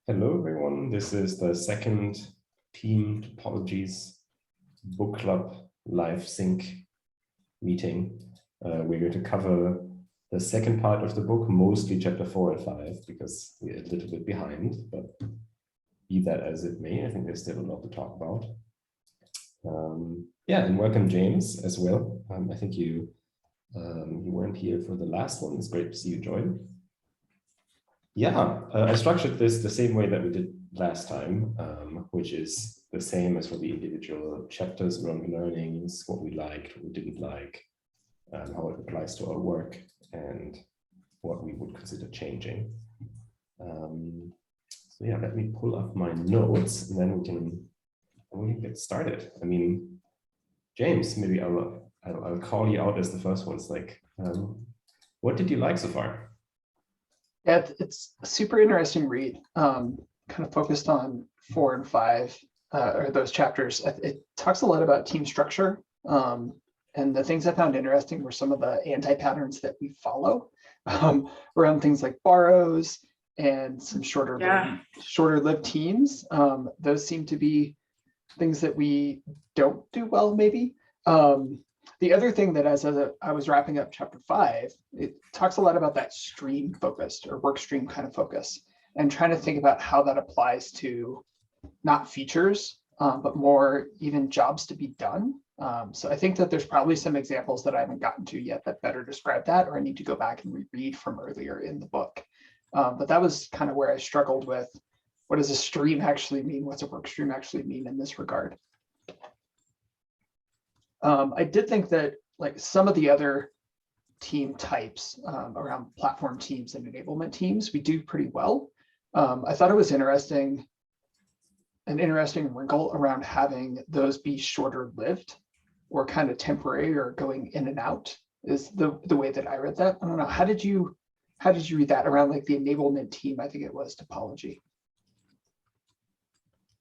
Hello, everyone. This is the second Team Topologies Book Club live sync meeting. We're going to cover the second part of the book, mostly chapter 4 and 5, because we're a little bit behind, but be that as it may, I think there's still a lot to talk about. Yeah, and welcome, James, as well. I think you weren't here for the last one. It's great to see you join. Yeah, I structured this the same way that we did last time, which is the same as for the individual chapters around learnings, what we liked, what we didn't like, how it applies to our work, and what we would consider changing. So yeah, let me pull up my notes, and then we can get started. I mean, James, maybe I'll call you out as the first one. It's like, what did you like so far? Yeah, it's a super interesting read, kind of focused on 4 and 5, or those chapters. It talks a lot about team structure. And the things I found interesting were some of the anti-patterns that we follow around things like borrows and some shorter-lived teams. Those seem to be things that we don't do well, maybe. The other thing that as I was wrapping up chapter 5, it talks a lot about that stream focused or work stream kind of focus and trying to think about how that applies to not features, but more even jobs to be done. So I think that there's probably some examples that I haven't gotten to yet that better describe that, or I need to go back and reread from earlier in the book. But that was kind of where I struggled with, what does a stream actually mean? What's a work stream actually mean in this regard? I did think that like some of the other team types around platform teams and enablement teams, we do pretty well. I thought it was an interesting wrinkle around having those be shorter lived or kind of temporary or going in and out is the way that I read that. I don't know. How did you read that around like the enablement team? I think it was topology.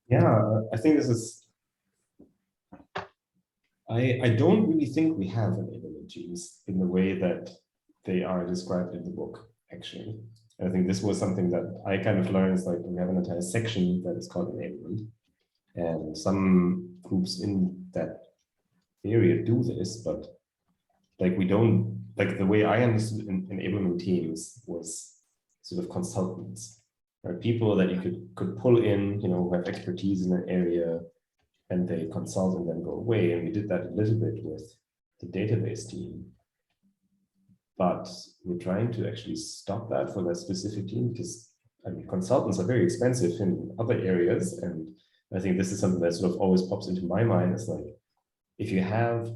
Yeah, I think this is, I don't really think we have enablement teams in the way that they are described in the book, actually. I think this was something that I kind of learned, is like we have an entire section that is called enablement. And some groups in that area do this, but like we don't, like the way I understood enablement teams was sort of consultants, right? People that you could pull in, you know, who have expertise in an area, and they consult and then go away. And we did that a little bit with the database team. But we're trying to actually stop that for that specific team, because I mean, consultants are very expensive in other areas. And I think this is something that sort of always pops into my mind. It's like, if you have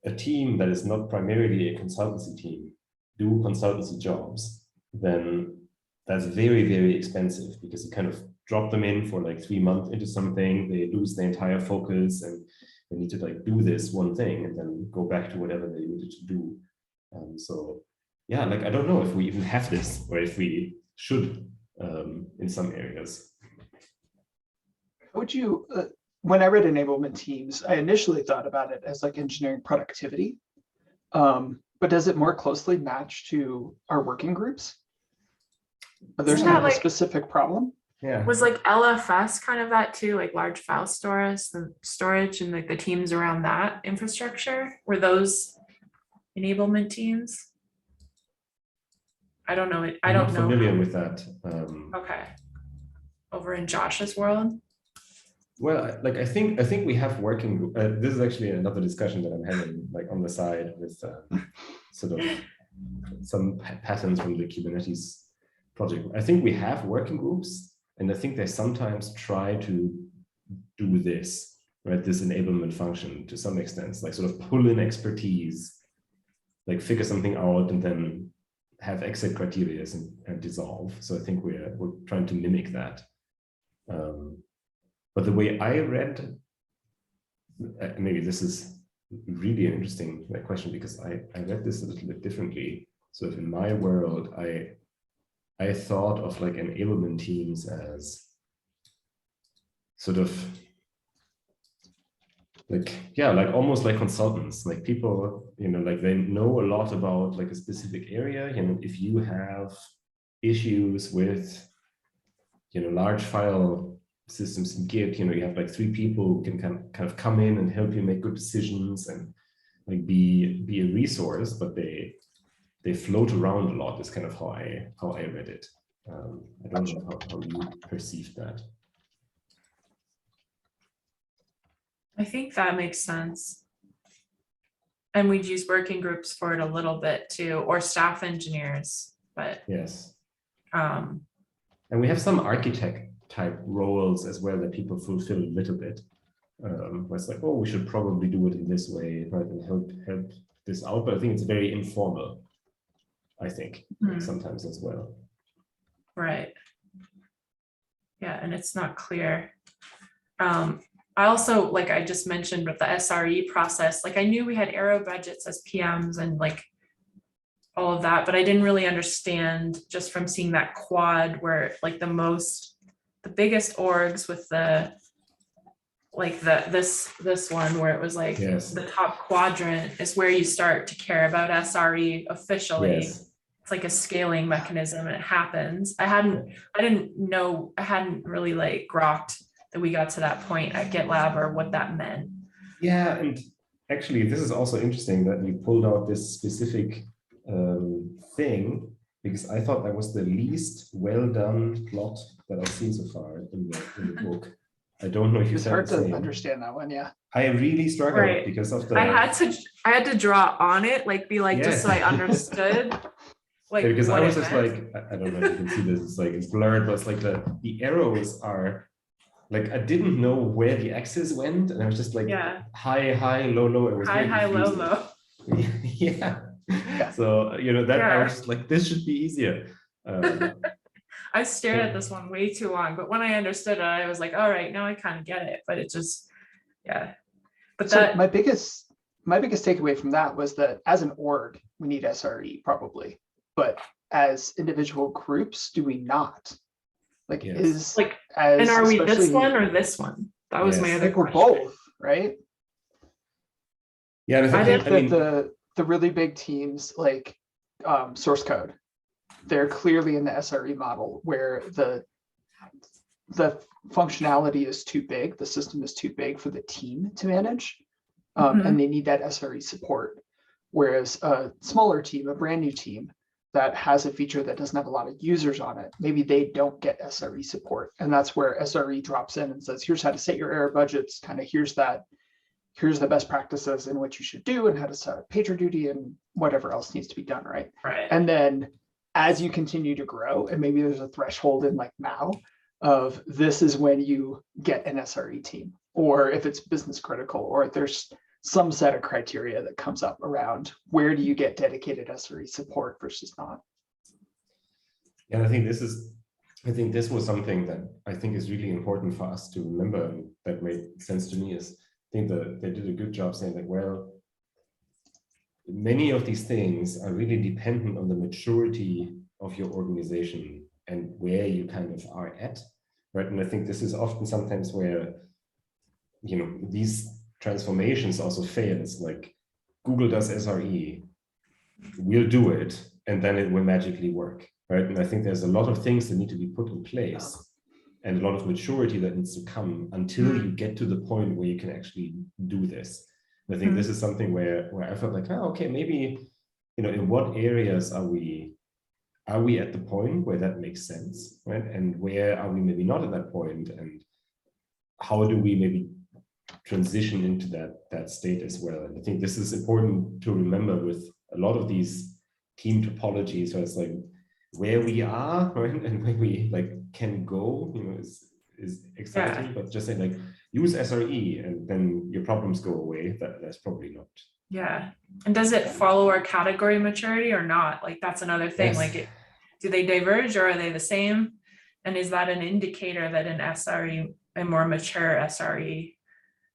a team that is not primarily a consultancy team, do consultancy jobs, then that's very, very expensive, because you kind of drop them in for like 3 months into something, they lose their entire focus, and they need to like do this one thing and then go back to whatever they needed to do. So yeah, like I don't know if we even have this, or if we should in some areas. Would you, when I read enablement teams, I initially thought about it as like engineering productivity, but does it more closely match to our working groups? There's kind of a specific problem. Yeah. Was like LFS kind of that too, like large file storage and like the teams around that infrastructure? Were those enablement teams? I don't know. I don't know. I'm familiar with that. Okay. Over in Josh's world? Well, like I think we have working group. This is actually another discussion that I'm having like on the side with sort of some patterns from the Kubernetes project. I think we have working groups, and I think they sometimes try to do this, right? This enablement function to some extent, like sort of pull in expertise, like figure something out, and then have exit criteria and dissolve. So I think we're trying to mimic that. But the way I read, maybe this is really an interesting question, because I read this a little bit differently. So in my world, I thought of like enablement teams as sort of like, yeah, like almost like consultants, like people, you know, like they know a lot about like a specific area. You know, if you have issues with, large file systems in Git, you have like 3 people who can kind of come in and help you make good decisions and like be a resource, but they float around a lot is kind of how I read it. I don't know how you perceive that. I think that makes sense. And we'd use working groups for it a little bit too, or staff engineers, but yes. And we have some architect type roles as well that people fulfill a little bit. Where it's like, oh, we should probably do it in this way, right, and help this out. But I think it's very informal, I think, sometimes as well. Right. Yeah, and it's not clear. I also, like I just mentioned with the SRE process, like I knew we had arrow budgets as PMs and like all of that, but I didn't really understand just from seeing that quad where like the biggest orgs with this one where it was like the top quadrant is where you start to care about SRE officially. Yes. It's like a scaling mechanism and it happens. I hadn't really like grokked that we got to that point at GitLab or what that meant. Yeah, and actually this is also interesting that we pulled out this specific thing, because I thought that was the least well done plot that I've seen so far in the book. I don't know if you It's hard to understand that one, yeah. I really struggled because of the. I had to draw on it, like be like just so I understood. Like because I was just like, I don't know if you can see this, it's like it's blurred, but it's like the arrows are like I didn't know where the axis went, and I was just like high, low, low. It was high, low, low. Yeah. So that I was just like, this should be easier. I stared at this one way too long, but when I understood it, I was like, all right, now I kind of get it. But it just, But so my biggest takeaway from that was that as an org, we need SRE probably, but as individual groups, do we not? Like and are we this one or this one? That was my other question. We're both, right? Yeah, I think that the really big teams like source code, they're clearly in the SRE model where the functionality is too big, the system is too big for the team to manage, and they need that SRE support. Whereas a smaller team, a brand new team that has a feature that doesn't have a lot of users on it, maybe they don't get SRE support. And that's where SRE drops in and says, here's how to set your error budgets, kind of here's the best practices in what you should do and how to set up PagerDuty and whatever else needs to be done, right? And then as you continue to grow, and maybe there's a threshold in like now of this is when you get an SRE team, or if it's business critical, or there's some set of criteria that comes up around where do you get dedicated SRE support versus not. And I think this was something that I think is really important for us to remember, and that made sense to me is I think that they did a good job saying that, well, many of these things are really dependent on the maturity of your organization and where you kind of are at, right? And I think this is often sometimes where, these transformations also fail. It's like Google does SRE, we'll do it, and then it will magically work, right? And I think there's a lot of things that need to be put in place and a lot of maturity that needs to come until you get to the point where you can actually do this. And I think this is something where I felt like, okay, maybe, in what areas are we at the point where that makes sense, right? And where are we maybe not at that point, and how do we maybe transition into that state as well? And I think this is important to remember with a lot of these team topologies, where it's like where we are, right, and where we can go, is exciting, but just saying like use SRE and then your problems go away. That's probably not. Yeah, and does it follow our category maturity or not? Like that's another thing. Yes. Do they diverge or are they the same? And is that an indicator that an SRE, a more mature SRE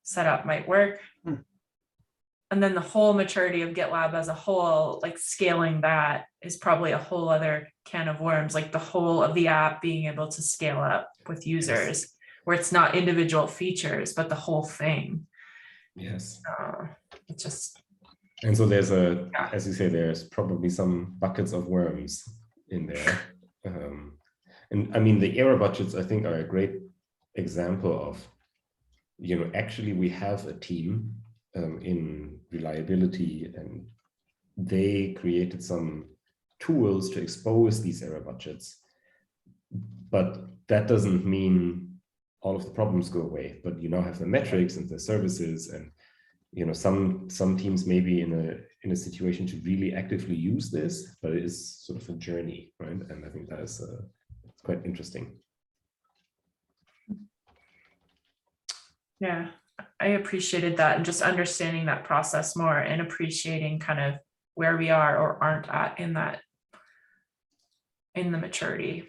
setup might work? And then the whole maturity of GitLab as a whole, like scaling that is probably a whole other can of worms, like the whole of the app being able to scale up with users, where it's not individual features, but the whole thing. Yes. It's just. And so there's as you say, there's probably some buckets of worms in there. And I mean, the error budgets, I think, are a great example of, actually we have a team in reliability, and they created some tools to expose these error budgets. But that doesn't mean all of the problems go away. But you now have the metrics and the services, and some teams may be in a situation to really actively use this, but it is sort of a journey, right? And I think that is quite interesting. Yeah, I appreciated that, and just understanding that process more and appreciating kind of where we are or aren't at in the maturity.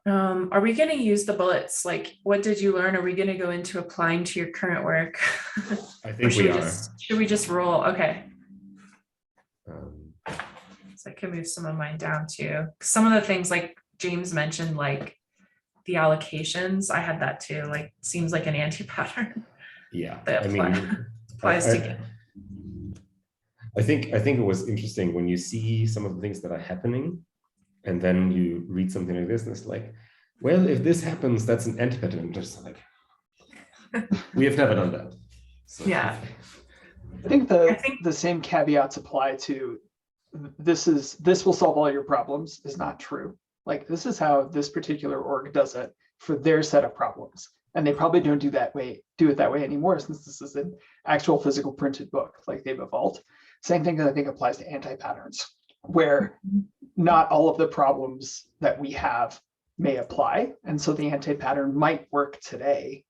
Are we going to use the bullets? Like, what did you learn? Are we going to go into applying to your current work? I think we are. Should we just roll? Okay. So I can move some of mine down too. Some of the things like James mentioned, like the allocations, I had that too. Like, seems like an anti-pattern. Yeah, That applies to. I think it was interesting when you see some of the things that are happening, and then you read something like this, and it's like, well, if this happens, that's an anti-pattern. Just like, we have never done that. So, yeah. I think the same caveats apply to this will solve all your problems is not true. Like, this is how this particular org does it for their set of problems. And they probably don't do it that way anymore, since this is an actual physical printed book, like they've evolved. Same thing that I think applies to anti-patterns, where not all of the problems that we have may apply. And so the anti-pattern might work today,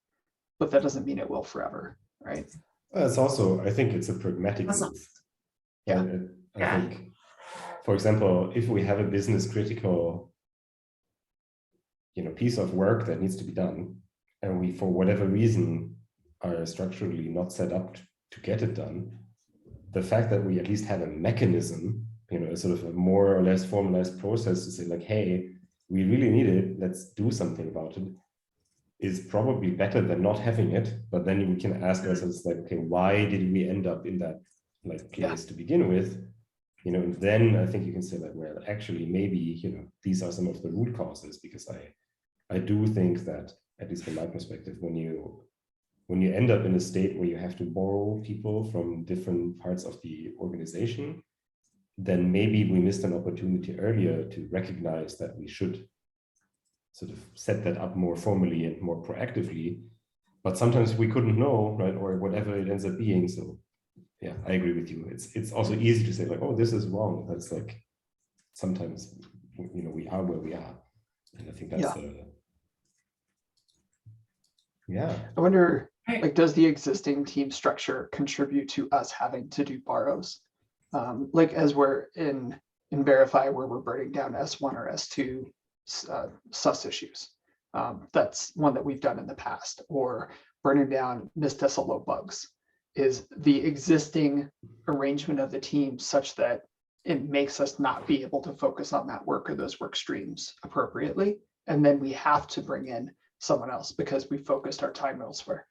but that doesn't mean it will forever, right? It's also, I think it's a pragmatic move. Yeah. I think, for example, if we have a business critical piece of work that needs to be done, and we, for whatever reason, are structurally not set up to get it done, the fact that we at least have a mechanism, a sort of a more or less formalized process to say like, hey, we really need it, let's do something about it, is probably better than not having it. But then we can ask ourselves like, okay, why did we end up in that place to begin with? And then I think you can say like, well, actually, maybe, these are some of the root causes, because I do think that, at least from my perspective, when you end up in a state where you have to borrow people from different parts of the organization, then maybe we missed an opportunity earlier to recognize that we should sort of set that up more formally and more proactively. But sometimes we couldn't know, right? Or whatever it ends up being. So yeah, I agree with you. It's also easy to say like, oh, this is wrong. That's like, sometimes, we are where we are. And I think that's I wonder, like, does the existing team structure contribute to us having to do borrows? Like, as we're in Verify, where we're burning down S1 or S2 sus issues. That's one that we've done in the past, or burning down misdecilo bugs. Is the existing arrangement of the team such that it makes us not be able to focus on that work or those work streams appropriately? And then we have to bring in someone else because we focused our time elsewhere.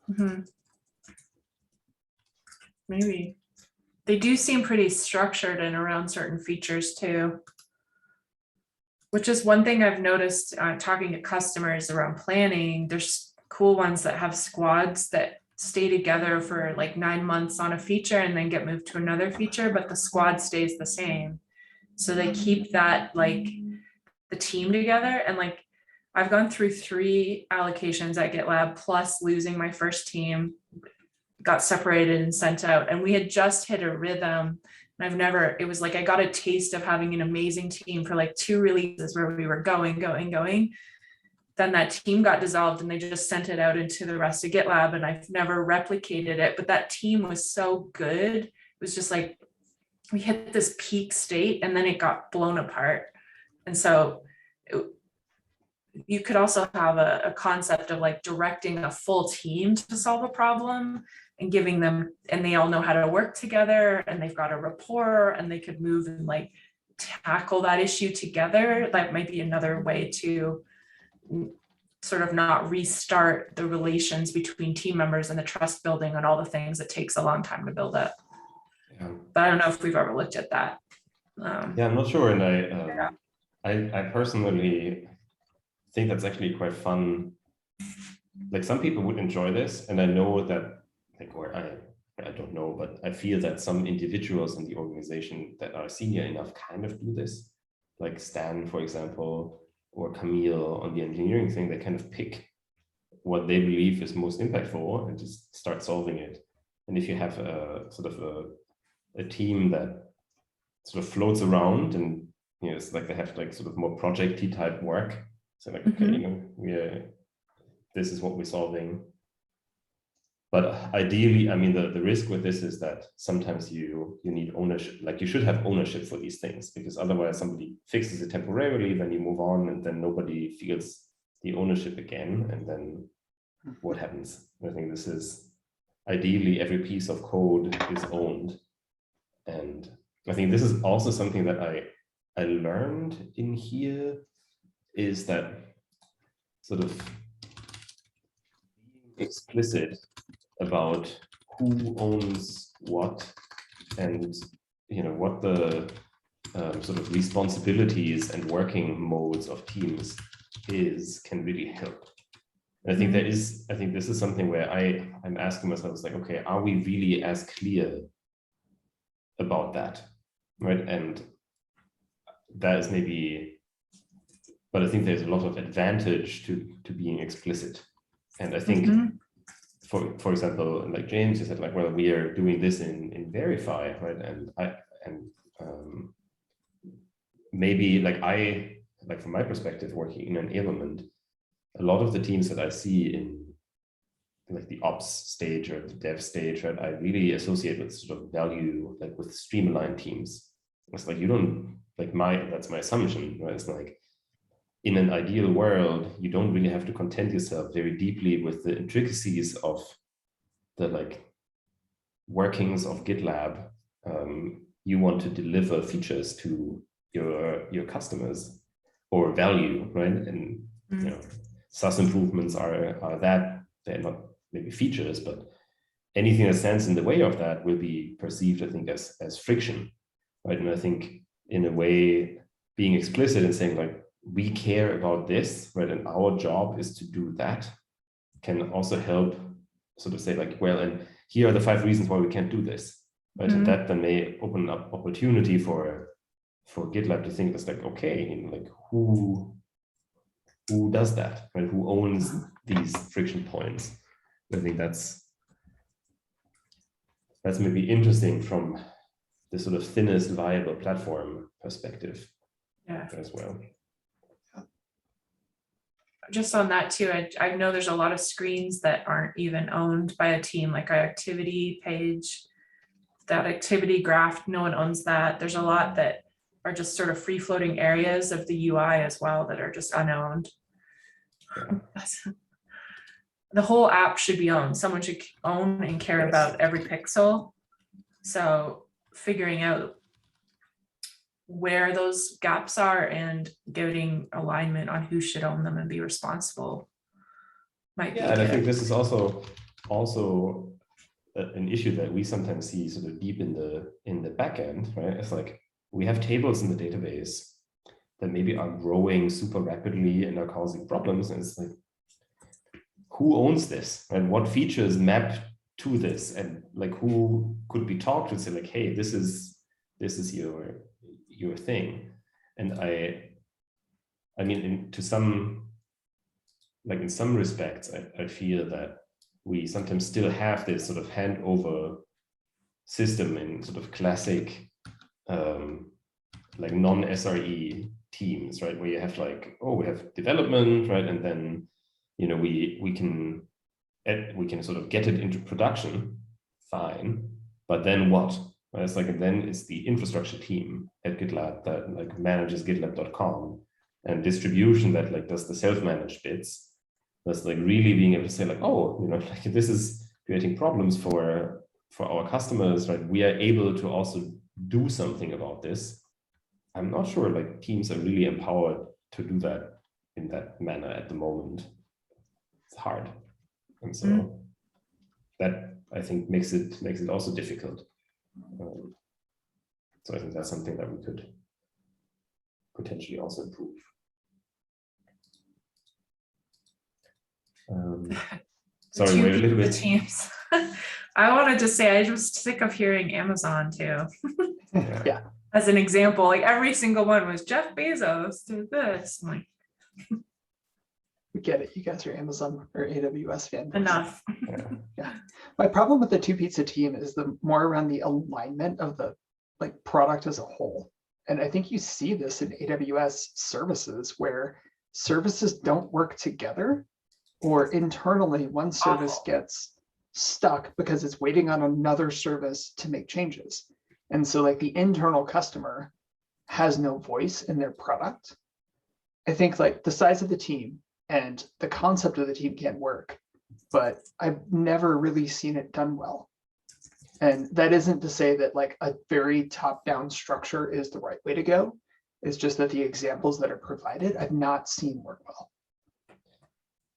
Mm-hmm. Maybe. They do seem pretty structured and around certain features too, which is one thing I've noticed talking to customers around planning. There's cool ones that have squads that stay together for like 9 months on a feature and then get moved to another feature, but the squad stays the same. So they keep that, like, the team together. And like, I've gone through 3 allocations at GitLab, plus losing my first team, got separated and sent out. And we had just hit a rhythm. And it was like, I got a taste of having an amazing team for like 2 releases where we were going. Then that team got dissolved and they just sent it out into the rest of GitLab, and I've never replicated it. But that team was so good. It was just like, we hit this peak state and then it got blown apart. And so you could also have a concept of like directing a full team to solve a problem and giving them, and they all know how to work together and they've got a rapport and they could move and like tackle that issue together. That might be another way to sort of not restart the relations between team members and the trust building and all the things it takes a long time to build up. Yeah. But I don't know if we've ever looked at that. Yeah, I'm not sure. And I personally think that's actually quite fun. Like some people would enjoy this, and I know that, like, or I don't know, but I feel that some individuals in the organization that are senior enough kind of do this. Like Stan, for example, or Camille on the engineering thing, they kind of pick what they believe is most impactful and just start solving it. And if you have a sort of a team that sort of floats around, and you know, it's like they have like sort of more project-y type work. So like, okay, you know, this is what we're solving. But ideally, I mean, the risk with this is that sometimes you need ownership. Like you should have ownership for these things, because otherwise somebody fixes it temporarily, then you move on, and then nobody feels the ownership again. And then what happens? I think this is ideally every piece of code is owned. And I think this is also something that I learned in here, is that sort of being explicit about who owns what, and you know what the sort of responsibilities and working modes of teams can really help. And I think I think this is something where I'm asking myself, like, okay, are we really as clear about that, right? And that is maybe, but I think there's a lot of advantage to being explicit. And I think, for example, like James, you said, like, well, we are doing this in Verify, right? And maybe like from my perspective, working in enablement, a lot of the teams that I see in like the ops stage or the dev stage, right, I really associate with sort of value, like with streamlined teams. It's like you don't, like that's my assumption, right? It's like in an ideal world, you don't really have to content yourself very deeply with the intricacies of the like workings of GitLab. You want to deliver features to your customers or value, right? And you know, SaaS improvements are that they're not maybe features, but anything that stands in the way of that will be perceived, I think, as friction, right? And I think in a way, being explicit and saying like, we care about this, right? And our job is to do that, can also help sort of say like, well, and here are the 5 reasons why we can't do this, right? And that then may open up opportunity for GitLab to think it's like, okay, you know, like who does that, right? Who owns these friction points? I think that's maybe interesting from the sort of thinnest viable platform perspective, as well. Just on that too, I know there's a lot of screens that aren't even owned by a team, like our activity page, that activity graph, no one owns that. There's a lot that are just sort of free floating areas of the UI as well that are just unowned. The whole app should be owned. Someone should own and care about every pixel. So figuring out where those gaps are and getting alignment on who should own them and be responsible might be and I good. think this is also an issue that we sometimes see sort of deep in the back end, right? It's like we have tables in the database that maybe are growing super rapidly and are causing problems, and it's like, who owns this and what features map to this, and like who could be talked to and say like, hey, this is your thing. And I mean, in some respects, I feel that we sometimes still have this sort of handover system in sort of classic like non-SRE teams, right? Where you have like, oh, we have development, right? And then, you know, we can sort of get it into production, fine. But then what? Right? It's like, and then it's the infrastructure team at GitLab that like manages GitLab.com, and distribution that like does the self-managed bits. That's like really being able to say like, oh, you know, like this is creating problems for our customers, right? We are able to also do something about this. I'm not sure like teams are really empowered to do that in that manner at the moment. It's hard. And so that I think makes it also difficult. So I think that's something that we could potentially also improve. Sorry, we're a little bit. Teams. I wanted to say, I'm just sick of hearing Amazon too. Yeah. As an example, like every single one was Jeff Bezos did this. I'm like, We get it. You guys are Amazon or AWS fans. enough. Yeah. My problem with the two pizza team is the more around the alignment of the like product as a whole. And I think you see this in AWS services where services don't work together, or internally one service gets stuck because it's waiting on another service to make changes. And so like the internal customer has no voice in their product. I think like the size of the team and the concept of the team can work, but I've never really seen it done well. And that isn't to say that like a very top-down structure is the right way to go. It's just that the examples that are provided, I've not seen work well.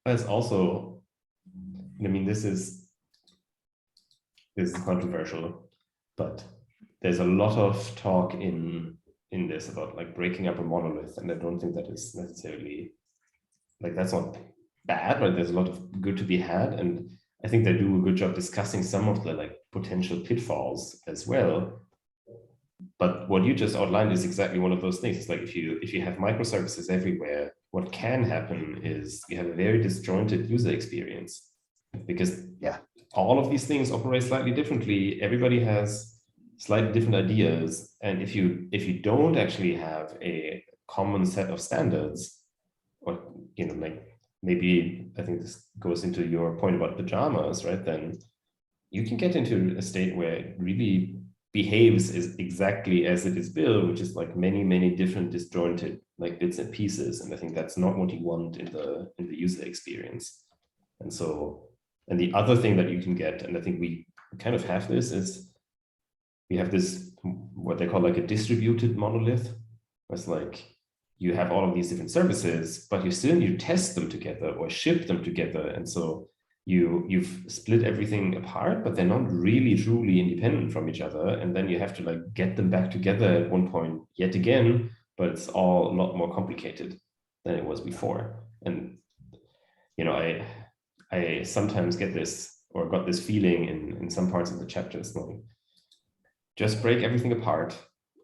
It's also, I mean, this is controversial, but there's a lot of talk in this about like breaking up a monolith, and I don't think that is necessarily like that's not bad, but there's a lot of good to be had, and I think they do a good job discussing some of the like potential pitfalls as well. But what you just outlined is exactly one of those things. It's like if you have microservices everywhere, what can happen is you have a very disjointed user experience, because all of these things operate slightly differently. Everybody has slightly different ideas, and if you don't actually have a common set of standards, or like maybe I think this goes into your point about pajamas, right? Then you can get into a state where it really behaves is exactly as it is built, which is like many different disjointed like bits and pieces, and I think that's not what you want in the user experience. And so, and the other thing that you can get, and I think we kind of have this, is we have this what they call like a distributed monolith. It's like you have all of these different services, but you still need to test them together or ship them together, and so you've split everything apart, but they're not really truly independent from each other. And then you have to like get them back together at one point yet again, but it's all a lot more complicated than it was before. And, I sometimes get this, or got this feeling in some parts of the chapters, like just break everything apart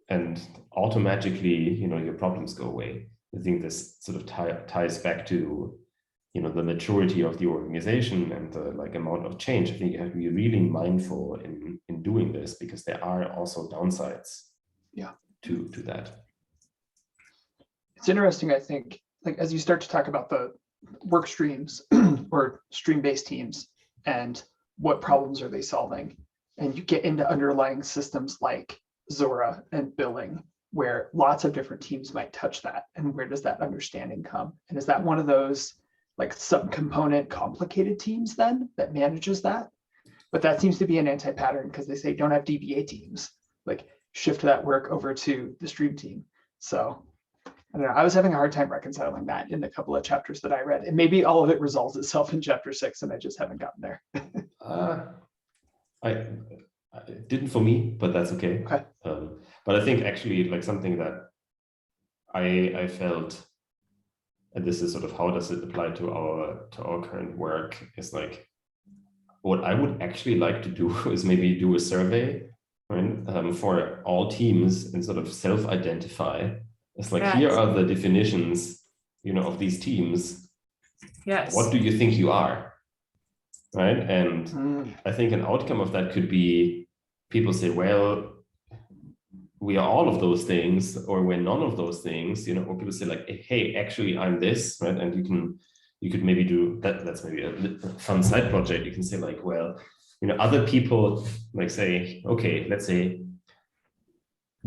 and automatically, your problems go away. I think this sort of ties back to the maturity of the organization and the like amount of change. I think you have to be really mindful in doing this, because there are also downsides to that. It's interesting, I think, like as you start to talk about the work streams or stream-based teams and what problems are they solving, and you get into underlying systems like Zora and billing, where lots of different teams might touch that, and where does that understanding come? And is that one of those like subcomponent complicated teams then that manages that? But that seems to be an anti-pattern, because they say don't have DBA teams, like shift that work over to the stream team. So I don't know, I was having a hard time reconciling that in a couple of chapters that I read, and maybe all of it resolves itself in chapter 6 and I just haven't gotten there. I didn't for me, but that's okay. But I think actually like something that I felt, and this is sort of how does it apply to our current work, is like what I would actually like to do is maybe do a survey, right, for all teams and sort of self-identify. It's like, here are the definitions, of these teams. Yes. What do you think you are? Right. And I think an outcome of that could be people say, well, we are all of those things, or we're none of those things, or people say like, hey, actually I'm this, right? And you could maybe do that. That's maybe a fun side project. You can say like, well, other people like say, okay, let's say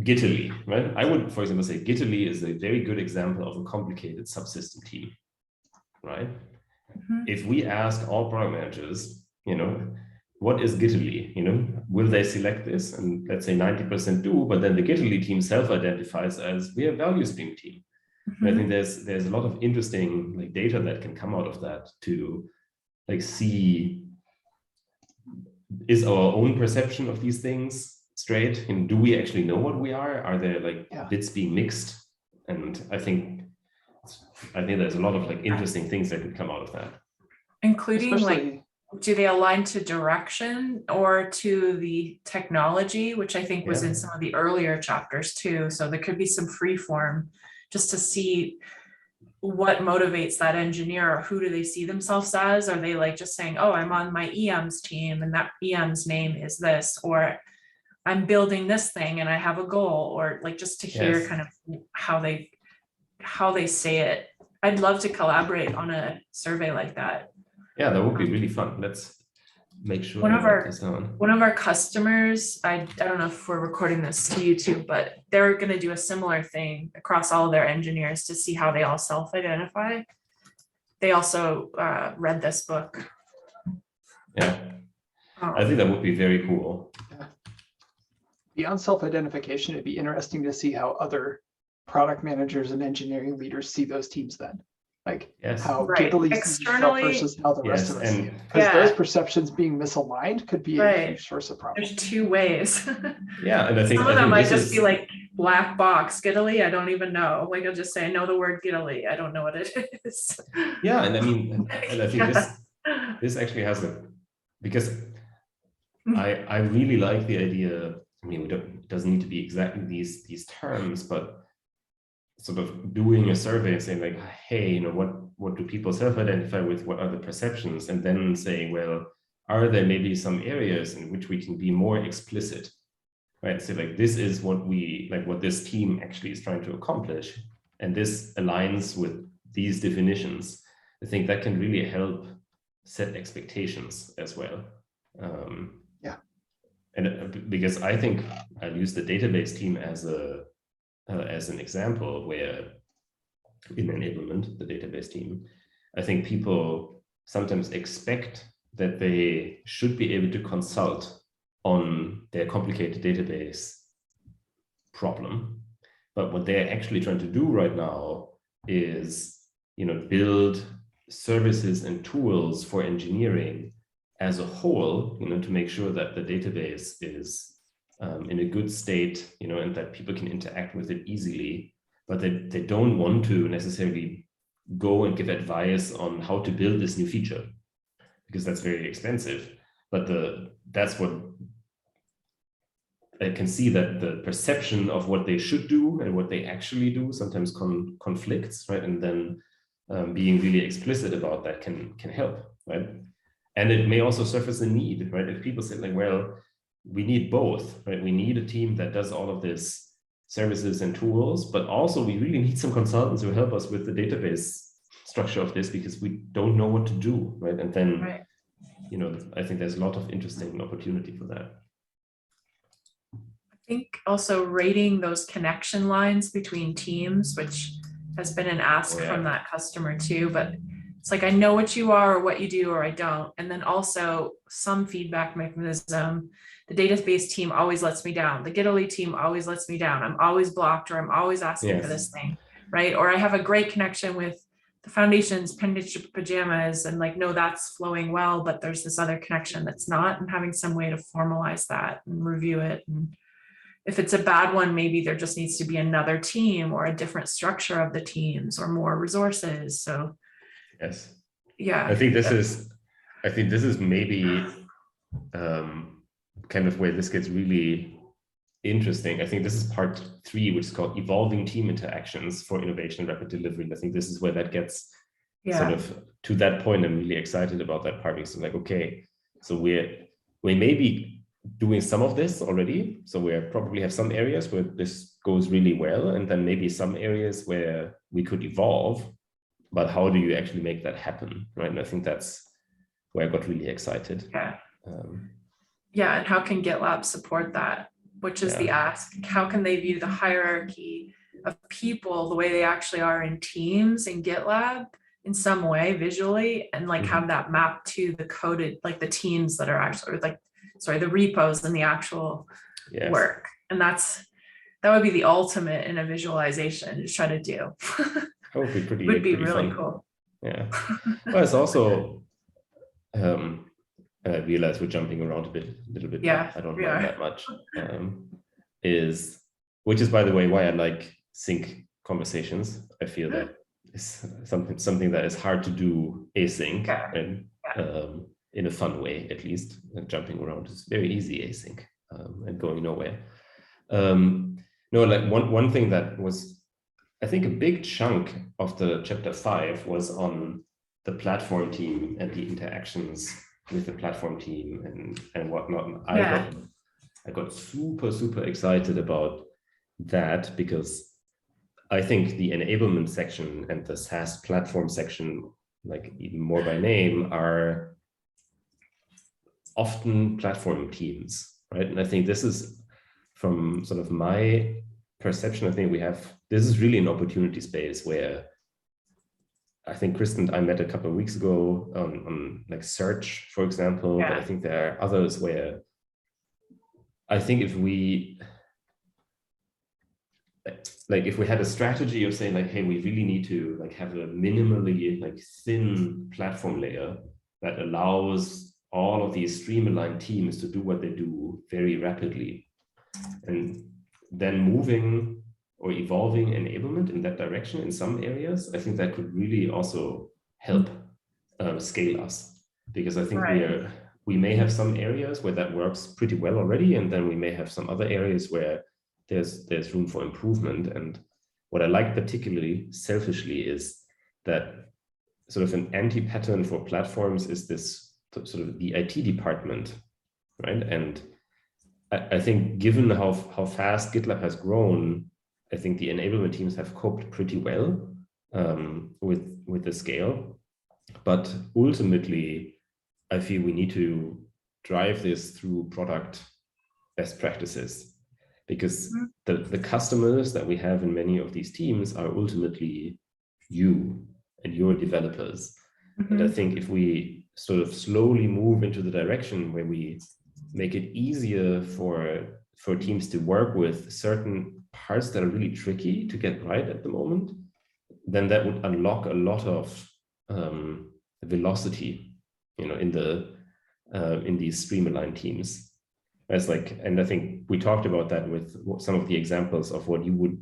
Gitterly, right? I would, for example, say Gitterly is a very good example of a complicated subsystem team, right? If we ask all product managers, what is Gitterly? Will they select this? And let's say 90% do, but then the Gitterly team self-identifies as we are a value stream team. I think there's a lot of interesting like data that can come out of that to like see, is our own perception of these things straight? And do we actually know what we are? Are there like Yeah. bits being mixed? And I think there's a lot of like interesting things that could come out of that. Including Especially, like, do they align to direction or to the technology, which I think was Yeah. in some of the earlier chapters too. So there could be some free form just to see what motivates that engineer, or who do they see themselves as? Are they like just saying, oh, I'm on my EM's team and that EM's name is this, or I'm building this thing and I have a goal, or like just to hear Yes. kind of how they say it. I'd love to collaborate on a survey like that. Yeah, that would be really fun. Let's make sure One I of write our- this down. One of our customers, I don't know if we're recording this to YouTube, but they're going to do a similar thing across all their engineers to see how they all self-identify. They also read this book. Yeah, I think that would be very cool. beyond self-identification, it'd be interesting to see how other product managers and engineering leaders see those teams then. Like Yes. how Right. Gitli Externally- versus how the rest Yes, of us see and- it. Because Yeah. those perceptions being misaligned could be a Right. huge source of problem. There's two ways. Yeah, and I think Some of them might this just is, be like black box Gitli. I don't even know. Like I'll just say I know the word Gitli. I don't know what it is. yeah, and I mean, and I think this actually has because I really like the idea. I mean, it doesn't need to be exactly these terms, but sort of doing a survey and saying like, hey, you know, what do people self-identify with? What are the perceptions? And then saying, well, are there maybe some areas in which we can be more explicit, right? So like, this is what this team actually is trying to accomplish, and this aligns with these definitions. I think that can really help set expectations as well. And because I think I'll use the database team as an example where in enablement, the database team, I think people sometimes expect that they should be able to consult on their complicated database problem. But what they're actually trying to do right now is, you know, build services and tools for engineering as a whole, you know, to make sure that the database is in a good state, you know, and that people can interact with it easily, but they don't want to necessarily go and give advice on how to build this new feature because that's very expensive. But that's what I can see, that the perception of what they should do and what they actually do sometimes conflicts, right? And then being really explicit about that can help, right? And it may also surface a need, right? If people say like, well, we need both, right? We need a team that does all of this services and tools, but also we really need some consultants who help us with the database structure of this because we don't know what to do, right? And then, Right. you know, I think there's a lot of interesting opportunity for that. I think also rating those connection lines between teams, which has been an ask from that customer too, but it's like, I know what you are or what you do, or I don't. And then also some feedback mechanism. The database team always lets me down. The Gitli team always lets me down. I'm always blocked, or I'm always asking for this thing, right? Or I have a great connection with the foundation's penmanship pajamas and like, no, that's flowing well, but there's this other connection that's not, and having some way to formalize that and review it. And if it's a bad one, maybe there just needs to be another team or a different structure of the teams or more resources. So yes, yeah, I think this is maybe kind of where this gets really interesting. I think this is part 3, which is called evolving team interactions for innovation and rapid delivery. And I think this is where that gets sort of to that point. I'm really excited about that part because I'm like, okay, so we may be doing some of this already. So we probably have some areas where this goes really well, and then maybe some areas where we could evolve. But how do you actually make that happen, right? And I think that's where I got really excited. Yeah, and how can GitLab support that? Which is the ask. How can they view the hierarchy of people the way they actually are in teams in GitLab in some way visually, and like have that map to the coded, like the teams that are actually, or like, sorry, the repos and the actual work. And that would be the ultimate in a visualization to try to do. That would be pretty, would be pretty really fun. cool. Yeah. Well, it's also, I I realize we're jumping around a little bit. Yeah, I don't we mind are. that much. Which is, by the way, why I like sync conversations. I feel that is something that is hard to do async, and in a fun way, at least. And jumping around is very easy async, and going nowhere. No, like one thing that was, I think, a big chunk of the chapter 5 was on the platform team and the interactions with the platform team and whatnot. And I got super excited about that, because I think the enablement section and the SaaS platform section, like even more by name, are often platform teams, right? And I think this is, from sort of my perception, I think this is really an opportunity space where I think Kristen and I met a couple of weeks ago on like search, for example, but I think there are others where I think if we had a strategy of saying like, hey, we really need to like have a minimally like thin platform layer that allows all of these streamlined teams to do what they do very rapidly, and then moving or evolving enablement in that direction in some areas, I think that could really also help scale us, because I think we may have some areas where that works pretty well already, and then we may have some other areas where there's room for improvement. And what I like particularly selfishly is that sort of an anti-pattern for platforms is this sort of the IT department, right? And I think given how fast GitLab has grown, I think the enablement teams have coped pretty well with the scale. But ultimately, I feel we need to drive this through product best practices, because the customers that we have in many of these teams are ultimately you and your developers. And I think if we sort of slowly move into the direction where we make it easier for teams to work with certain parts that are really tricky to get right at the moment, then that would unlock a lot of velocity, in these streamlined teams. And I think we talked about that with some of the examples of what you would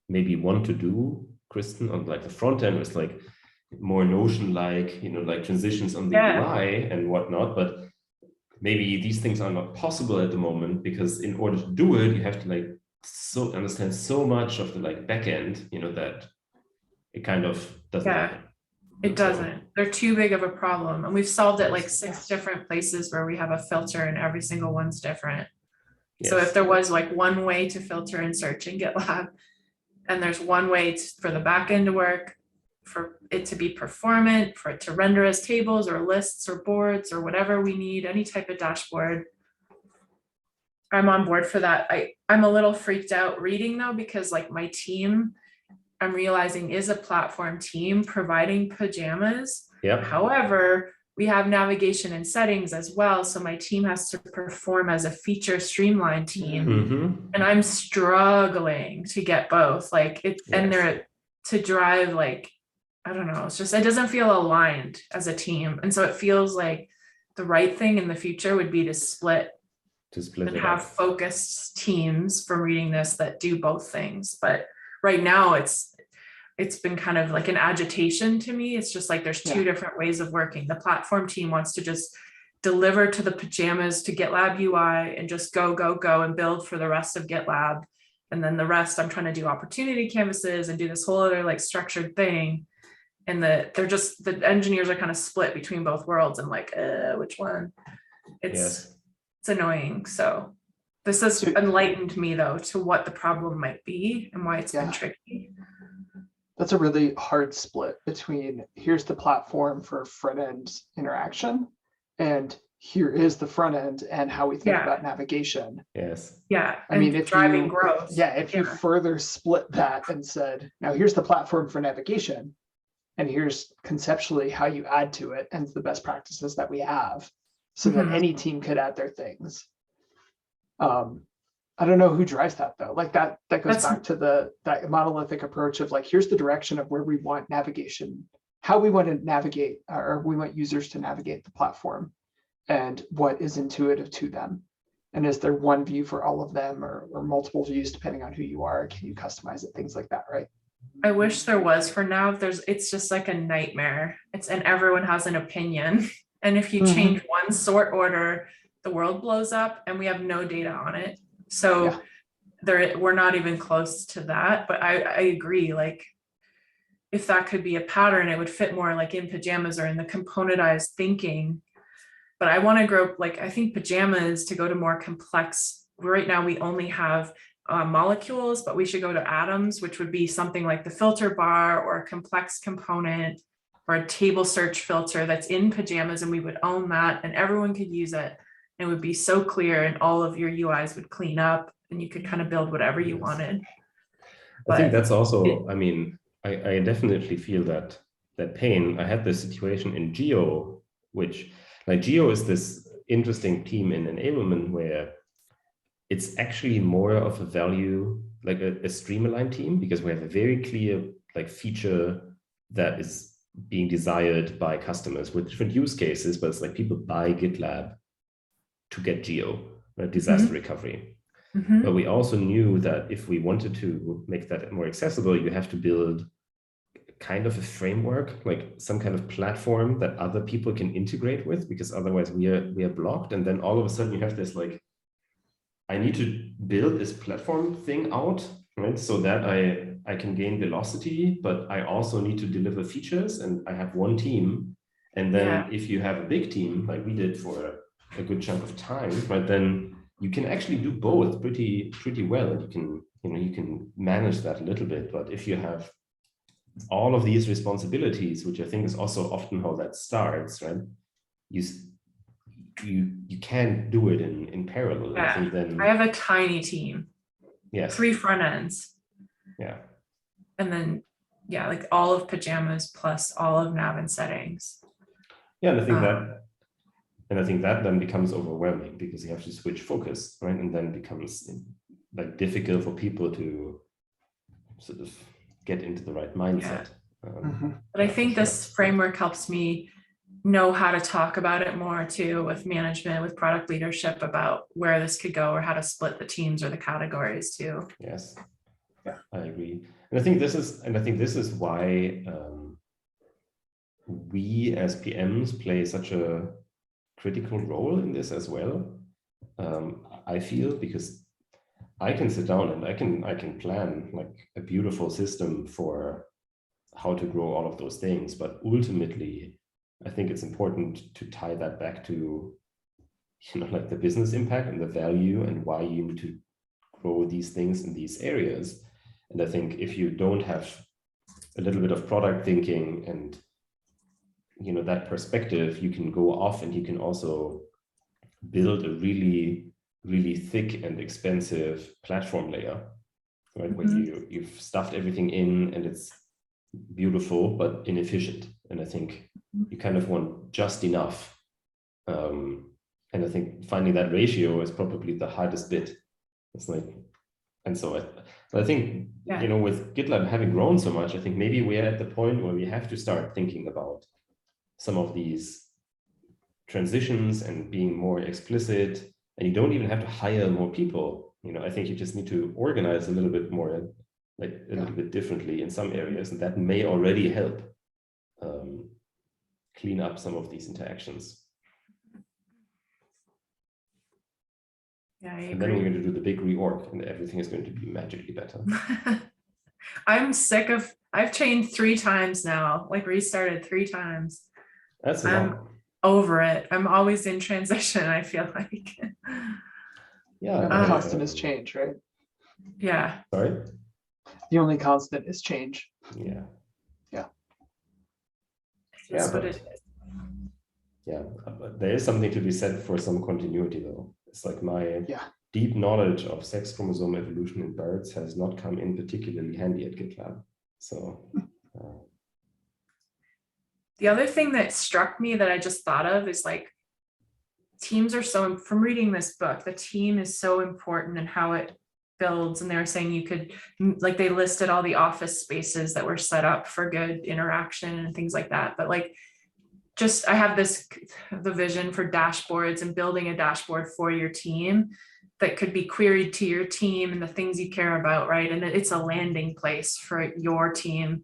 maybe want to do, Kristen, on like the front end. It's like more Notion-like, like transitions on the UI and whatnot, but maybe these things are not possible at the moment, because in order to do it, you have to like understand so much of the like backend, that it kind of doesn't happen. It doesn't. They're too big of a problem. And we've solved it like 6 different places where we have a filter and every single one's different. So if there was like one way to filter and search in GitLab, and there's one way for the backend to work, for it to be performant, for it to render as tables or lists or boards or whatever we need, any type of dashboard, I'm on board for that. I'm a little freaked out reading though, because like my team, I'm realizing, is a platform team providing pajamas. However, we have navigation and settings as well. So my team has to perform as a feature streamline team. And I'm struggling to get both, like and they're to drive, like, I don't know, it's just, it doesn't feel aligned as a team. And so it feels like the right thing in the future would be to split and have focused teams from reading this that do both things. But right now it's been kind of like an agitation to me. It's just like there's 2 different ways of working. The platform team wants to just deliver to the pajamas to GitLab UI and just go and build for the rest of GitLab. And then the rest, I'm trying to do opportunity canvases and do this whole other like structured thing. And the engineers are kind of split between both worlds, and like, which one? It's annoying. So this has enlightened me though to what the problem might be and why it's been tricky. That's a really hard split between here's the platform for front end interaction, and here is the front end and how we think about navigation. I mean, if driving growth. If you further split that and said, now here's the platform for navigation, and here's conceptually how you add to it and the best practices that we have, so that any team could add their things. I don't know who drives that though. Like that goes back to that monolithic approach of like, here's the direction of where we want navigation, how we want to navigate, or we want users to navigate the platform. and what is intuitive to them. And is there one view for all of them, or multiple views depending on who you are? Can you customize it? Things like that, right? I wish there was. For now, it's just like a nightmare. And everyone has an opinion. And if you change one sort order, the world blows up and we have no data on it. So we're not even close to that. But I agree, like if that could be a pattern, it would fit more like in pajamas or in the componentized thinking. But I want to grow, like, I think pajamas to go to more complex. Right now, we only have molecules, but we should go to atoms, which would be something like the filter bar or a complex component or a table search filter that's in pajamas, and we would own that and everyone could use it. It would be so clear and all of your UIs would clean up and you could kind of build whatever you wanted. I think that's also, I mean, I definitely feel that pain. I had this situation in Geo, which like Geo is this interesting team in enablement where it's actually more of a value, like a stream-aligned team, because we have a very clear like feature that is being desired by customers with different use cases, but it's like people buy GitLab to get Geo, right? Disaster recovery. But we also knew that if we wanted to make that more accessible, you have to build kind of a framework, like some kind of platform that other people can integrate with, because otherwise we are blocked. And then all of a sudden you have this like, I need to build this platform thing out, right? So that I can gain velocity, but I also need to deliver features, and I have one team. And then if you have a big team, like we did for a good chunk of time, right, then you can actually do both pretty well. You can manage that a little bit. But if you have all of these responsibilities, which I think is also often how that starts, right? You can't do it in parallel. Yeah. I think then I have a tiny team. Yes. 3 front ends. Yeah. And then like all of pajamas plus all of nav and settings. Yeah, and I think that then becomes overwhelming because you have to switch focus, right? And then it becomes like difficult for people to sort of get into the right mindset. But I think this framework helps me know how to talk about it more too, with management, with product leadership, about where this could go or how to split the teams or the categories too. Yes, I agree. And I think this is why we as PMs play such a critical role in this as well. I feel, because I can sit down and I can plan like a beautiful system for how to grow all of those things, but ultimately I think it's important to tie that back to, like the business impact and the value and why you need to grow these things in these areas. And I think if you don't have a little bit of product thinking and that perspective, you can go off and you can also build a really, really thick and expensive platform layer, right? Where you've stuffed everything in and it's beautiful but inefficient. And I think you kind of want just enough. And I think finding that ratio is probably the hardest bit. It's like, and so I think, with GitLab having grown so much, I think maybe we're at the point where we have to start thinking about some of these transitions and being more explicit. And you don't even have to hire more people. I think you just need to organize a little bit more, like a little bit differently in some areas, and that may already help clean up some of these interactions. Yeah, I agree. And then we're going to do the big reorg, and everything is going to be magically better. I'm sick of. I've changed 3 times now, like restarted 3 times. That's a lot. Over it. I'm always in transition, I feel like. Yeah, the constant is change, right? Yeah. Sorry? The only constant is change. Yeah. That's what it is. Yeah, but there is something to be said for some continuity, though. It's like my deep knowledge of sex chromosome evolution in birds has not come in particularly handy at GitLab. So. The other thing that struck me that I just thought of is like teams are so, from reading this book, the team is so important and how it builds. And they were saying you could, like they listed all the office spaces that were set up for good interaction and things like that. But like just, I have the vision for dashboards and building a dashboard for your team that could be queried to your team and the things you care about, right? And it's a landing place for your team,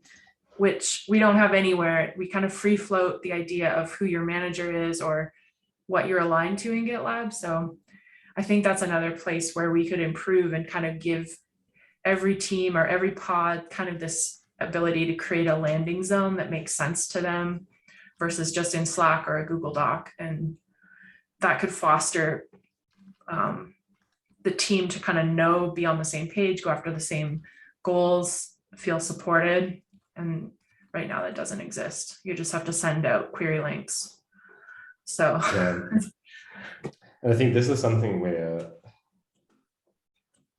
which we don't have anywhere. We kind of free float the idea of who your manager is or what you're aligned to in GitLab. So I think that's another place where we could improve and kind of give every team or every pod kind of this ability to create a landing zone that makes sense to them versus just in Slack or a Google Doc. And that could foster the team to kind of know, be on the same page, go after the same goals, feel supported. And right now that doesn't exist. You just have to send out query links. So yeah. And I think this is something where,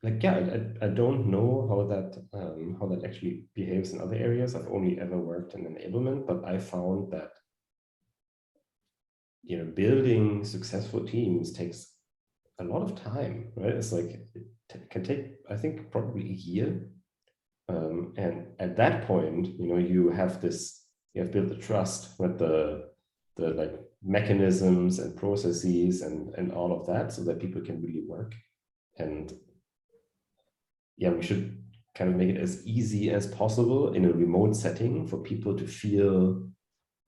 like, yeah, I don't know how that actually behaves in other areas. I've only ever worked in enablement, but I found that, you know, building successful teams takes a lot of time, right? It's like, it can take, I think, probably a year. And at that point, you know, you have built the trust with the like mechanisms and processes and all of that, so that people can really work. And yeah, we should kind of make it as easy as possible in a remote setting for people to feel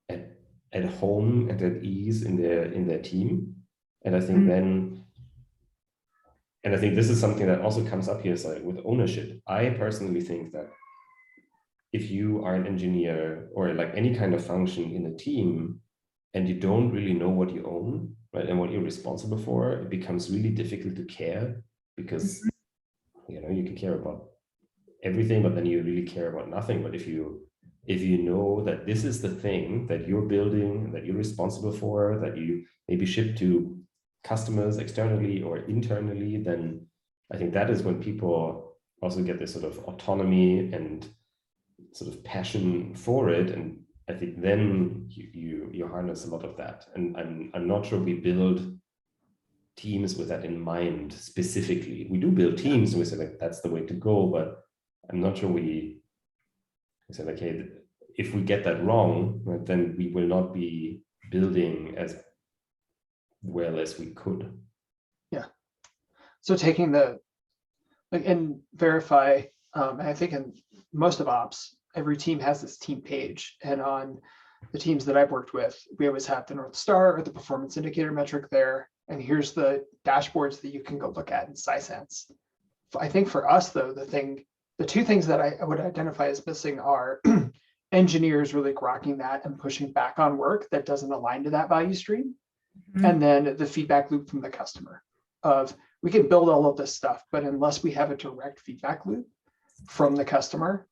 at home and at ease in their team. And I think and I think this is something that also comes up here, is like with ownership. I personally think that if you are an engineer or like any kind of function in a team and you don't really know what you own, right, and what you're responsible for, it becomes really difficult to care, because you know, you can care about everything, but then you really care about nothing. But if you know that this is the thing that you're building, that you're responsible for, that you maybe ship to customers externally or internally, then I think that is when people also get this sort of autonomy and sort of passion for it. And I think then you harness a lot of that. And I'm not sure we build teams with that in mind specifically. We do build teams and we say like, that's the way to go, but I'm not sure we say like, hey, if we get that wrong, right, then we will not be building as well as we could. Yeah. So taking and verify, and I think in most of ops, every team has this team page, and on the teams that I've worked with, we always have the North Star or the performance indicator metric there. And here's the dashboards that you can go look at in Sisense. I think for us though, the two things that I would identify as missing are engineers really grokking that and pushing back on work that doesn't align to that value stream. And then the feedback loop from the customer of, we can build all of this stuff, but unless we have a direct feedback loop from the customer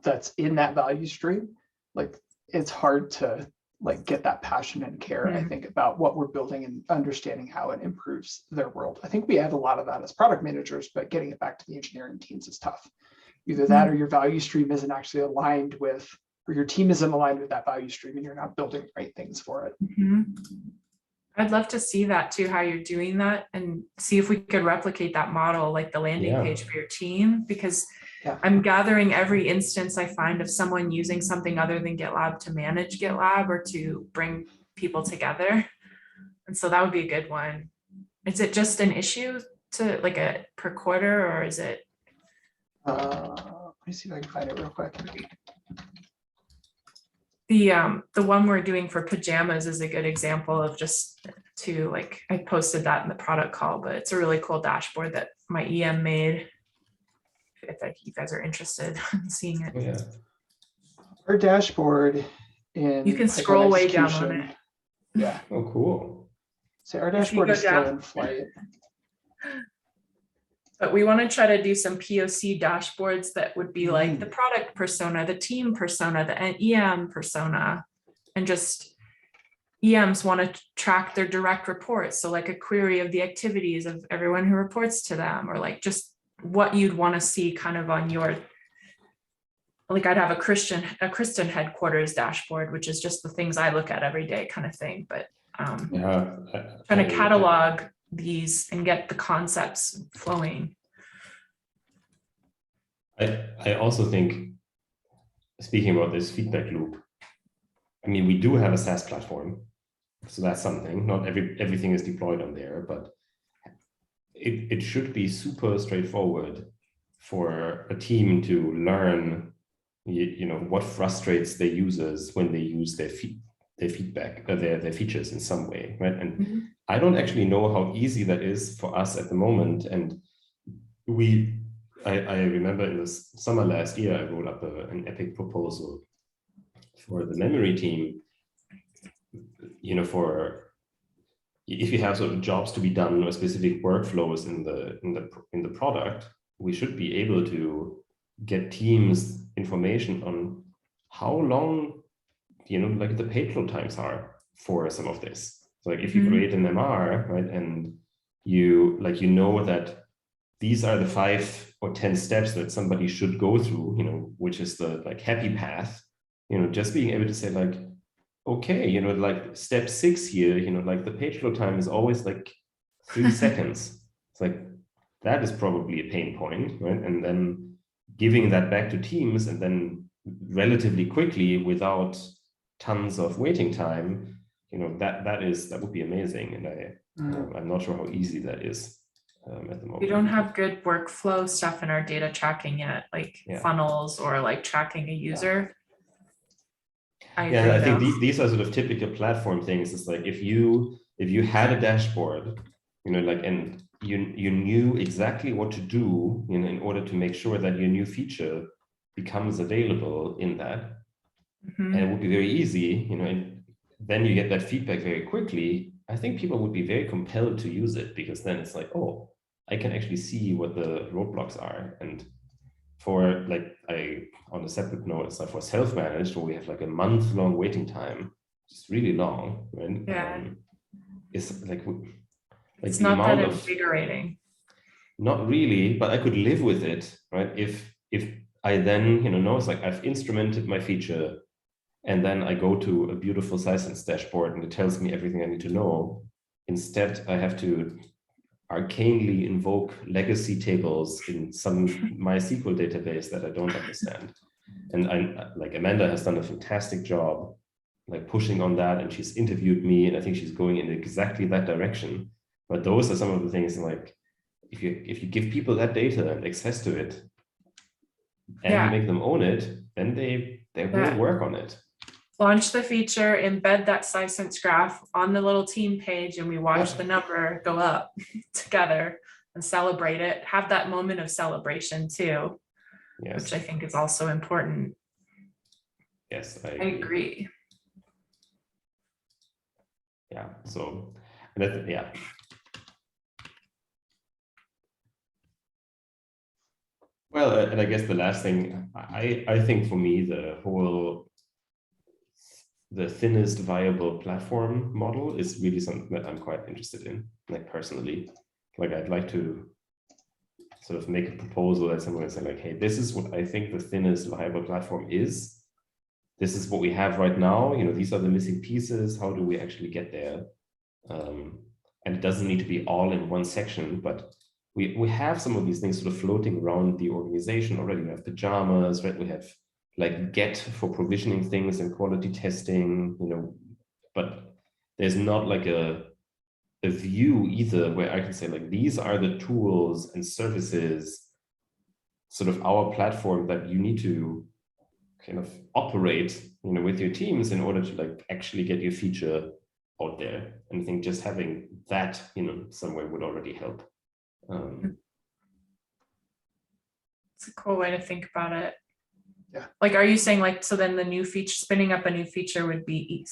that's in that value stream, like it's hard to like get that passion and care, I think, about what we're building and understanding how it improves their world. I think we have a lot of that as product managers, but getting it back to the engineering teams is tough. Either that or your value stream isn't actually aligned with, or your team isn't aligned with that value stream and you're not building the right things for it. I'd love to see that too, how you're doing that, and see if we could replicate that model, like the landing page for your team, because I'm gathering every instance I find of someone using something other than GitLab to manage GitLab or to bring people together. And so that would be a good one. Is it just an issue to like per quarter, or is it? Let me see if I can find it real quick. The one we're doing for pajamas is a good example of just to like, I posted that in the product call, but it's a really cool dashboard that my EM made. If you guys are interested in seeing it. Yeah. Our dashboard You can scroll way down on it. Yeah. Oh, cool. So our dashboard is still in flight. But we want to try to do some POC dashboards that would be like the product persona, the team persona, the EM persona, and just EMs want to track their direct reports. So like a query of the activities of everyone who reports to them, or like just what you'd want to see kind of on your, like I'd have a Christian headquarters dashboard, which is just the things I look at every day kind of thing. But trying to catalog these and get the concepts flowing. I also think, speaking about this feedback loop, I mean, we do have a SaaS platform, so that's something. Not everything is deployed on there, but it should be super straightforward for a team to learn, what frustrates their users when they use their feedback, their features in some way, right? And I don't actually know how easy that is for us at the moment. And I remember in the summer last year, I wrote up an epic proposal for the memory team, for if you have sort of jobs to be done or specific workflows in the product, we should be able to get teams information on how long, like the page load times are for some of this. So like if you create an MR, right, and you know that these are the 5 or 10 steps that somebody should go through, which is the like happy path, just being able to say like, okay, like step 6 here, like the page load time is always like 3 seconds. It's like, that is probably a pain point, right? And then giving that back to teams and then relatively quickly without tons of waiting time, that would be amazing. And I'm not sure how easy that is at the moment. We don't have good workflow stuff in our data tracking yet, like funnels or like tracking a user. I think these are sort of typical platform things. It's like if you had a dashboard, and you knew exactly what to do, in order to make sure that your new feature becomes available in that, and it would be very easy, and then you get that feedback very quickly. I think people would be very compelled to use it, because then it's like, oh, I can actually see what the roadblocks are. And for on a separate note, it's like for self-managed, where we have like a month-long waiting time, it's really long, right? Yeah. It's like it's not that invigorating. Not really, but I could live with it, right? If I then, know it's like I've instrumented my feature, and then I go to a beautiful Sisense dashboard and it tells me everything I need to know. Instead, I have to arcanely invoke legacy tables in some MySQL database that I don't understand. And like Amanda has done a fantastic job like pushing on that, and she's interviewed me, and I think she's going in exactly that direction. But those are some of the things, like if you give people that data and access to it, and you make them own it, then they will work on it. Launch the feature, embed that Sisense graph on the little team page, and we watch the number go up together and celebrate it. Have that moment of celebration too, which I think is also important. Yes, I agree. Yeah, so, yeah. Well, and I guess the last thing, I think for me, the thinnest viable platform model is really something that I'm quite interested in, like personally. Like I'd like to sort of make a proposal that someone would say like, hey, this is what I think the thinnest viable platform is. This is what we have right now. These are the missing pieces. How do we actually get there? And it doesn't need to be all in one section, but we have some of these things sort of floating around the organization already. We have pajamas, right? We have like Get for provisioning things and quality testing, but there's not like a view either where I can say like, these are the tools and services, sort of our platform that you need to kind of operate, with your teams in order to like actually get your feature out there. And I think just having that, somewhere would already help. It's a cool way to think about it. Yeah. Like, are you saying like, so then the new feature, spinning up a new feature would be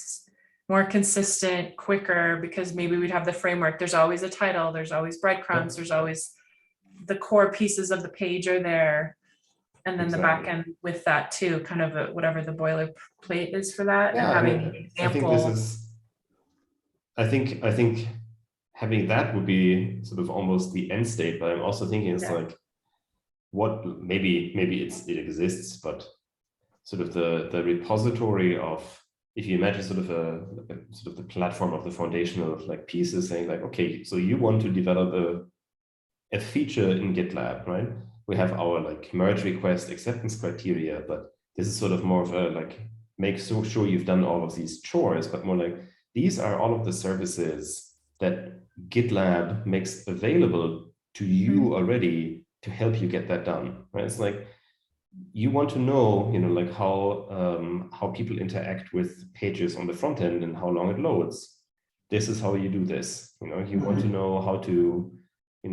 more consistent, quicker, because maybe we'd have the framework. There's always a title, there's always breadcrumbs, there's always the core pieces of the page are there. And then the back end with that too, kind of whatever the boilerplate is for that. Yeah, and having an example. I think having that would be sort of almost the end state, but I'm also thinking it's like, what maybe it exists, but sort of the repository of, if you imagine sort of the platform of the foundational like pieces, saying like, okay, so you want to develop a feature in GitLab, right? We have our like merge request acceptance criteria, but this is sort of more of a like make so sure you've done all of these chores, but more like these are all of the services that GitLab makes available to you already to help you get that done. Right? It's like you want to know, like how people interact with pages on the front end and how long it loads. This is how you do this. You want to know how to,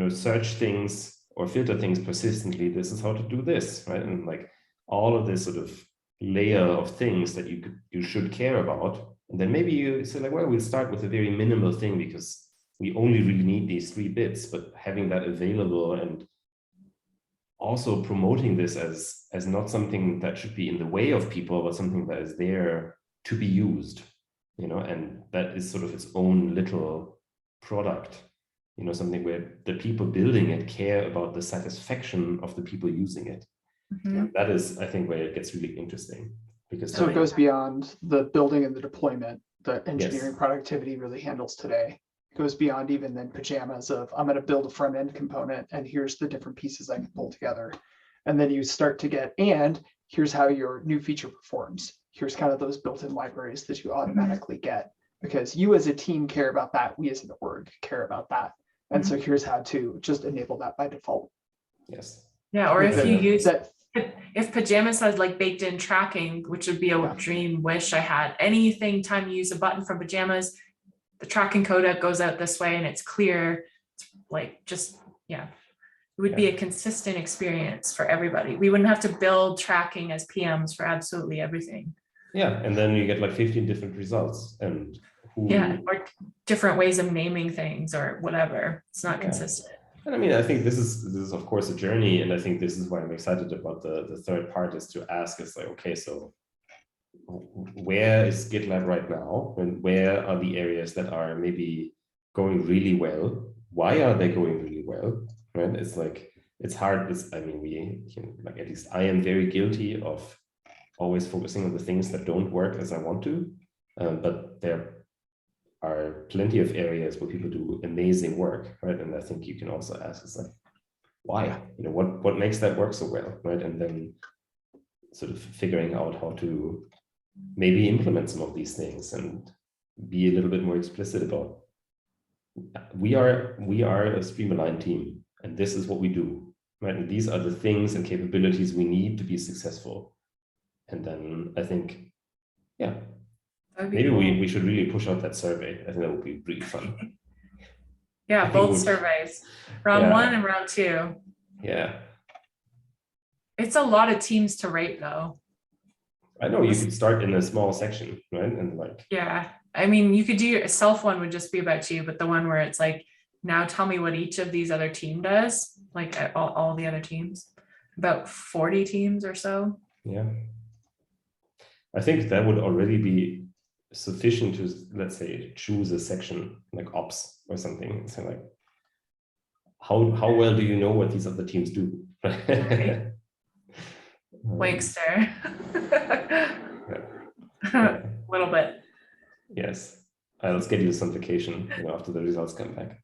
search things or filter things persistently. This is how to do this, right? And like all of this sort of layer of things that you should care about. And then maybe you say like, well, we'll start with a very minimal thing because we only really need these 3 bits, but having that available and also promoting this as not something that should be in the way of people, but something that is there to be used, and that is sort of its own little product, something where the people building it care about the satisfaction of the people using it. That is, I think, where it gets really interesting. Because so it goes beyond the building and the deployment that engineering productivity really handles today. It goes beyond even then pajamas of I'm going to build a front end component and here's the different pieces I can pull together. And then you start to get, and here's how your new feature performs. Here's kind of those built-in libraries that you automatically get because you as a team care about that. We as an org care about that. And so here's how to just enable that by default. Yes. Yeah, or if you use that, if pajamas has like baked in tracking, which would be a dream wish I had. Anything time you use a button from pajamas, the tracking codec goes out this way and it's clear. It's like just, it would be a consistent experience for everybody. We wouldn't have to build tracking as PMs for absolutely everything. Yeah, and then you get like 15 different results and or different ways of naming things or whatever. It's not consistent. And I mean, I think this is of course a journey, and I think this is why I'm excited about the third part is to ask is like, okay, so where is GitLab right now, and where are the areas that are maybe going really well? Why are they going really well? Right? It's like it's hard. I mean, like at least I am very guilty of always focusing on the things that don't work as I want to, but there are plenty of areas where people do amazing work, right? And I think you can also ask, it's like, why? What makes that work so well, right? And then sort of figuring out how to maybe implement some of these things and be a little bit more explicit about we are a stream-aligned team, and this is what we do, right? And these are the things and capabilities we need to be successful. And then I think, maybe cool. we should really push out that survey. I think that would be really fun. Yeah, both surveys, round 1 and round 2. Yeah. It's a lot of teams to rate though. I know you could start in a small section, right? And like, I mean, you could do a self one would just be about you, but the one where it's like, now tell me what each of these other team does, like all the other teams, about 40 teams or so. Yeah. I think that would already be sufficient to, let's say, choose a section like ops or something. So like, how well do you know what these other teams do? Wankster. A little bit. Yes. I'll schedule some vacation after the results come back.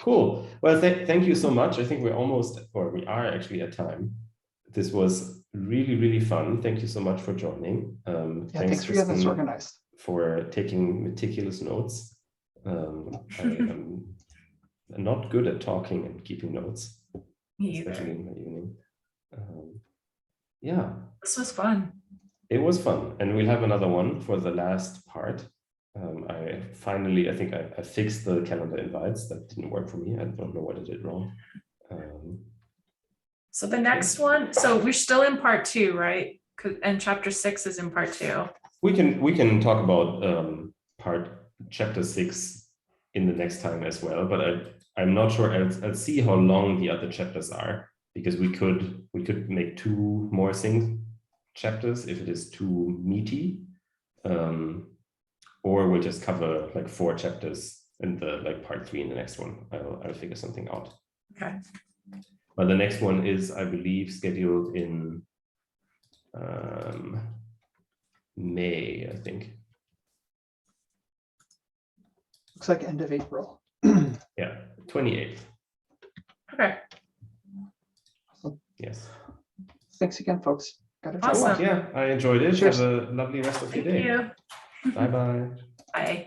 Cool. Well, thank you so much. I think we are actually at time. This was really, really fun. Thank you so much for joining. Thanks for getting this organized. For taking meticulous notes. I'm not good at talking and keeping notes, especially in the evening. This was fun. It was fun, and we'll have another one for the last part. I think I fixed the calendar invites. That didn't work for me. I don't know what I did wrong. So the next one, so we're still in part 2, right? And chapter 6 is in part 2. We can talk about chapter 6 in the next time as well, but I'm not sure. I'll see how long the other chapters are, because we could make 2 more chapters if it is too meaty, or we'll just cover like 4 chapters in the part 3 in the next one. I'll figure something out. Okay. But the next one is, I believe, scheduled in May, I think. Looks like end of April. Yeah, 28th. Okay. Awesome. Yes. Thanks again, folks. Got to Awesome. Yeah, I enjoyed it. Cheers. Have a lovely rest of your Thank day. you. Bye bye. Bye.